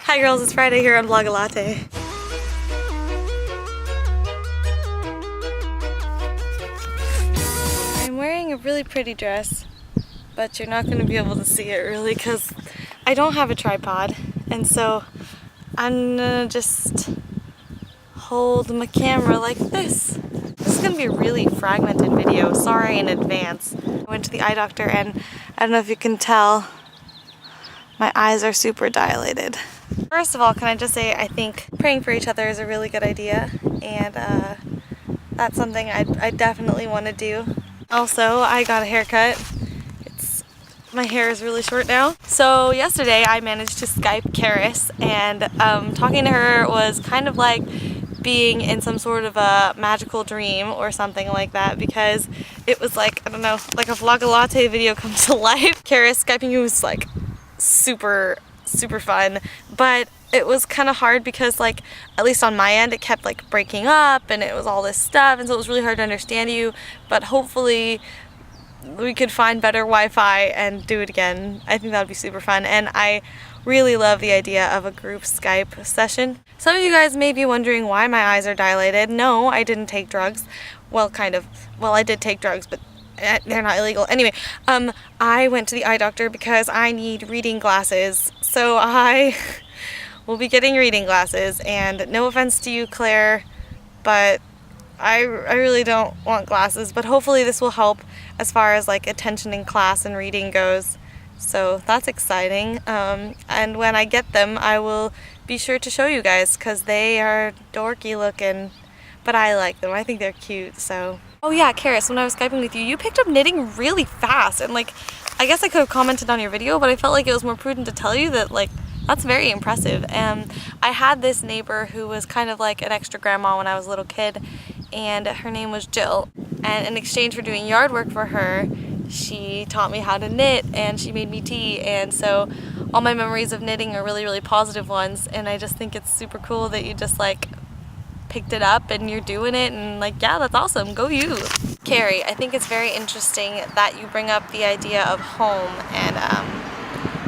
Hi girls, it's Friday here on Vlogalatte. I'm wearing a really pretty dress, but you're not going to be able to see it really because I don't have a tripod, and so I'm gonna just hold my camera like this. This is going to be a really fragmented video, sorry in advance. I went to the eye doctor and I don't know if you can tell, my eyes are super dilated. First of all, can I just say I think praying for each other is a really good idea, and that's something I definitely want to do. Also, I got a haircut. My hair is really short now. So yesterday I managed to Skype Karis, and talking to her was kind of like being in some sort of a magical dream or something like that, because it was like, I don't know, like a Vlogalatte video come to life. Karis Skyping you was like super fun, but it was kind of hard because, like, at least on my end, it kept like breaking up and it was all this stuff, and so it was really hard to understand you, but hopefully we could find better Wi-Fi and do it again. I think that would be super fun, and I really love the idea of a group Skype session. Some of you guys may be wondering why my eyes are dilated. No, I didn't take drugs. Well, kind of. Well, I did take drugs, but they're not illegal. Anyway, I went to the eye doctor because I need reading glasses. So I will be getting reading glasses, and no offense to you, Claire, but I really don't want glasses, but hopefully this will help as far as like attention in class and reading goes. So that's exciting. And when I get them, I will be sure to show you guys because they are dorky looking, but I like them. I think they're cute. So, oh yeah, Karis, when I was Skyping with you, you picked up knitting really fast, and like, I guess I could have commented on your video, but I felt like it was more prudent to tell you that, like, that's very impressive. I had this neighbor who was kind of like an extra grandma when I was a little kid, and her name was Jill, and in exchange for doing yard work for her, she taught me how to knit and she made me tea, and so all my memories of knitting are really positive ones, and I just think it's super cool that you just like picked it up and you're doing it, and like, yeah, that's awesome, go you. Carrie, I think it's very interesting that you bring up the idea of home and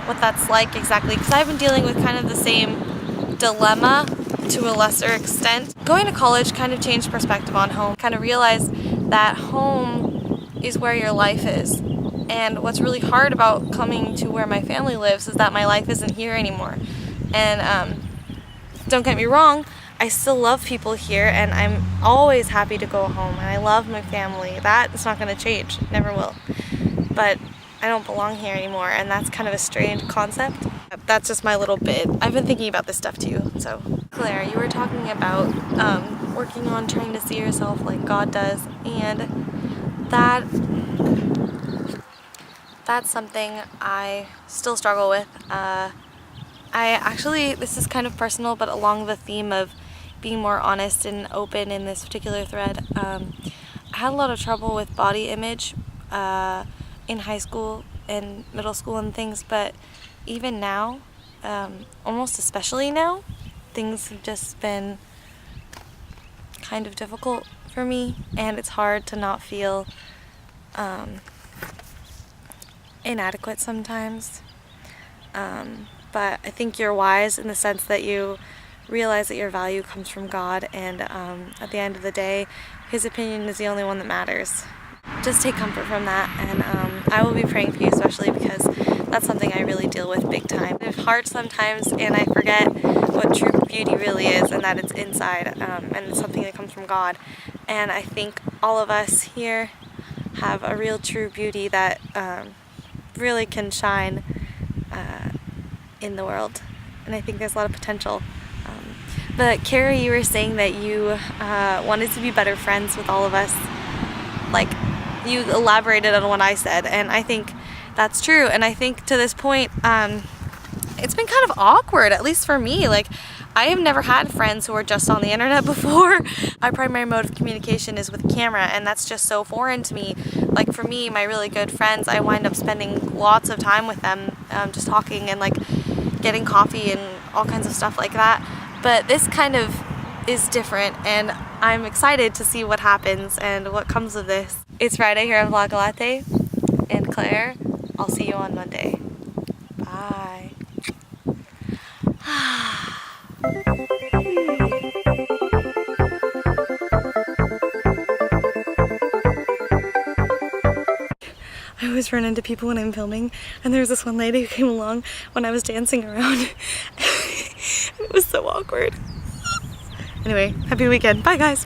what that's like exactly, because I've been dealing with kind of the same dilemma to a lesser extent. Going to college kind of changed perspective on home. Kind of realized that home is where your life is. And what's really hard about coming to where my family lives is that my life isn't here anymore. And don't get me wrong, I still love people here, and I'm always happy to go home, and I love my family. That is not going to change, never will. But I don't belong here anymore, and that's kind of a strange concept. That's just my little bit. I've been thinking about this stuff too, so. Claire, you were talking about working on trying to see yourself like God does, and that's something I still struggle with. This is kind of personal, but along the theme of being more honest and open in this particular thread, I had a lot of trouble with body image in high school and middle school and things, but even now, almost especially now, things have just been kind of difficult for me, and it's hard to not feel inadequate sometimes. But I think you're wise in the sense that you realize that your value comes from God, and at the end of the day, His opinion is the only one that matters. Just take comfort from that, and I will be praying for you, especially because that's something I really deal with big time. It's hard sometimes, and I forget what true beauty really is, and that it's inside, and it's something that comes from God. And I think all of us here have a real true beauty that really can shine in the world, and I think there's a lot of potential. But Carrie, you were saying that you wanted to be better friends with all of us. Like, you elaborated on what I said, and I think that's true. And I think to this point, it's been kind of awkward, at least for me. Like, I have never had friends who are just on the internet before. My primary mode of communication is with camera, and that's just so foreign to me. Like, for me, my really good friends, I wind up spending lots of time with them, just talking and like getting coffee and all kinds of stuff like that. But this kind of is different, and I'm excited to see what happens and what comes of this. It's Friday here on Vlogalatte, and Claire, I'll see you on Monday. Bye. I always run into people when I'm filming, and there was this one lady who came along when I was dancing around. It was so awkward. Anyway, happy weekend. Bye guys.